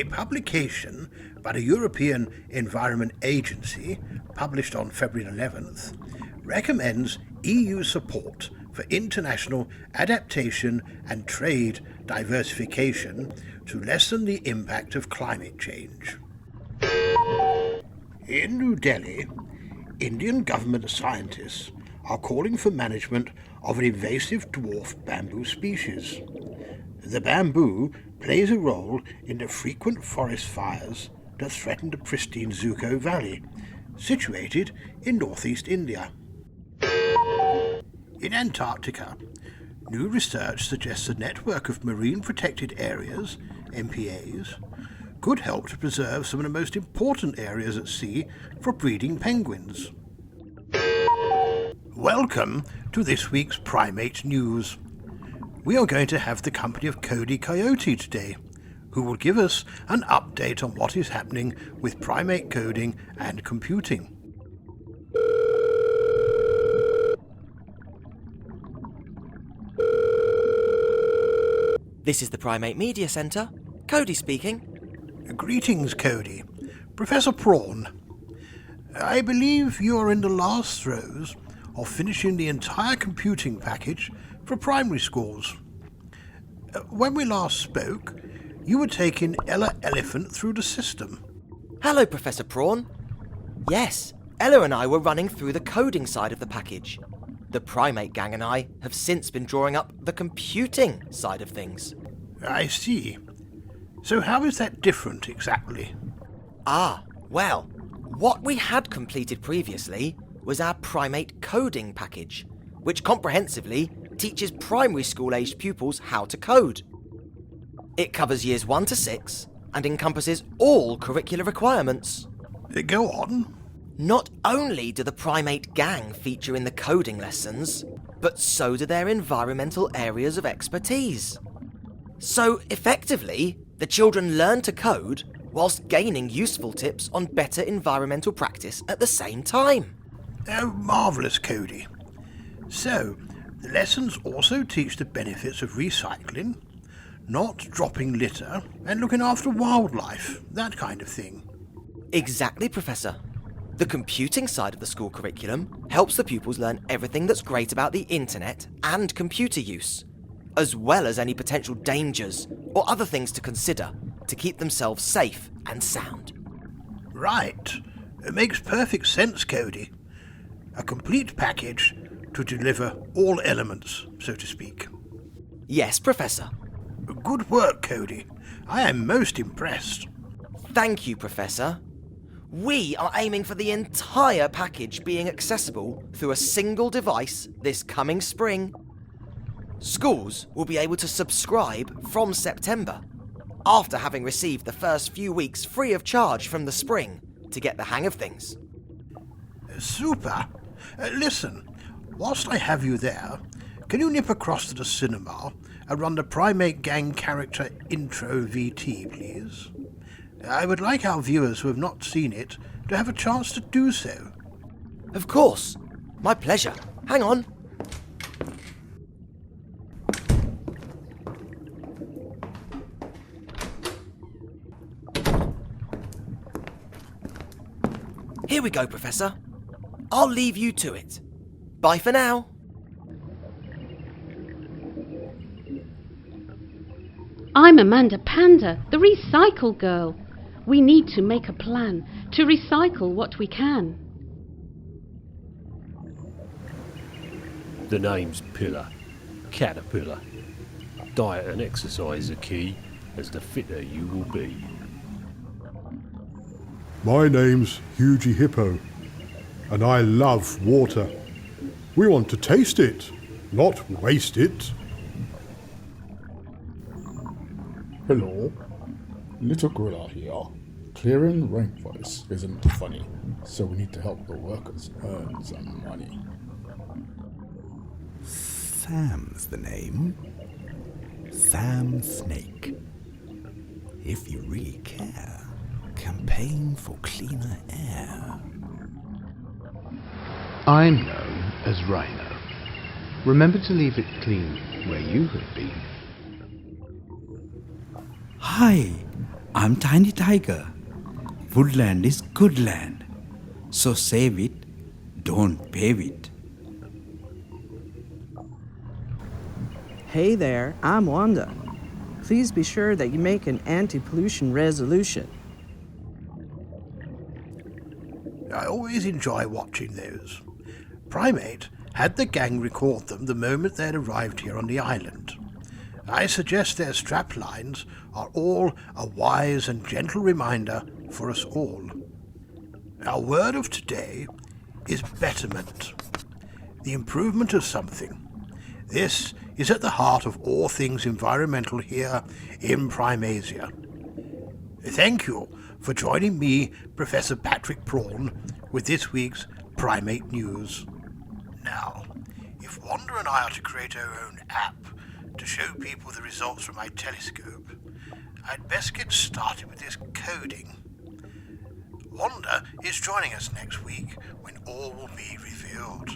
A publication by the European Environment Agency, published on February 11th, recommends EU support for international adaptation and trade diversification to lessen the impact of climate change. In New Delhi, Indian government scientists are calling for management of an invasive dwarf bamboo species. The bamboo plays a role in the frequent forest fires that threaten the pristine Zuko Valley, situated in northeast India. In Antarctica, new research suggests a network of marine protected areas, MPAs, could help to preserve some of the most important areas at sea for breeding penguins. Welcome to this week's Prime8 News. We are going to have the company of Cody Coyote today, who will give us an update on what is happening with Prime8 Coding and Computing. This is the Prime8 Media Centre. Cody speaking. Greetings, Cody. Professor Prawn. I believe you are in the last throes of finishing the entire computing package for primary schools. When we last spoke, you were taking Ella Elephant through the system. Hello, Professor Prawn. Yes, Ella and I were running through the coding side of the package. The Prime8 Gang and I have since been drawing up the computing side of things. I see. So how is that different exactly? Well, what we had completed previously was our Prime8 Coding package, which comprehensively teaches primary school-aged pupils how to code. It covers years 1 to 6 and encompasses all curricular requirements. Go on. Not only do the Prime8 Gang feature in the coding lessons, but so do their environmental areas of expertise. So, effectively, the children learn to code whilst gaining useful tips on better environmental practice at the same time. Oh, marvellous, Cody. So, the lessons also teach the benefits of recycling, not dropping litter, and looking after wildlife, that kind of thing. Exactly, Professor. The computing side of the school curriculum helps the pupils learn everything that's great about the internet and computer use, as well as any potential dangers or other things to consider to keep themselves safe and sound. Right. It makes perfect sense, Cody. A complete package to deliver all elements, so to speak. Yes, Professor. Good work, Cody. I am most impressed. Thank you, Professor. We are aiming for the entire package being accessible through a single device this coming spring. Schools will be able to subscribe from September, after having received the first few weeks free of charge from the spring to get the hang of things. Super. Listen, whilst I have you there, can you nip across to the cinema and run the Prime8 Gang character intro VT, please? I would like our viewers who have not seen it to have a chance to do so. Of course. My pleasure. Hang on. Here we go, Professor. I'll leave you to it. Bye for now. I'm Amanda Panda, the recycle girl. We need to make a plan to recycle what we can. The name's Pillar, Caterpillar. Diet and exercise are key, as the fitter you will be. My name's Hughie Hippo, and I love water. We want to taste it, not waste it. Hello, Little Gorilla here. Clearing rainforests isn't funny, so we need to help the workers earn some money. Sam's the name. Sam Snake. If you really care, campaign for cleaner air. I'm known as Rhino. Remember to leave it clean where you have been. Hi, I'm Tiny Tiger. Woodland is good land. So save it, don't pave it. Hey there, I'm Wanda. Please be sure that you make an anti-pollution resolution. I always enjoy watching those. Prime8 had the gang record them the moment they had arrived here on the island. I suggest their strap lines are all a wise and gentle reminder for us all. Our word of today is betterment, the improvement of something. This is at the heart of all things environmental here in Primasia. Thank you for joining me, Professor Patrick Prawn, with this week's Prime8 News. Now, if Wanda and I are to create our own app to show people the results from my telescope, I'd best get started with this coding. Wanda is joining us next week when all will be revealed.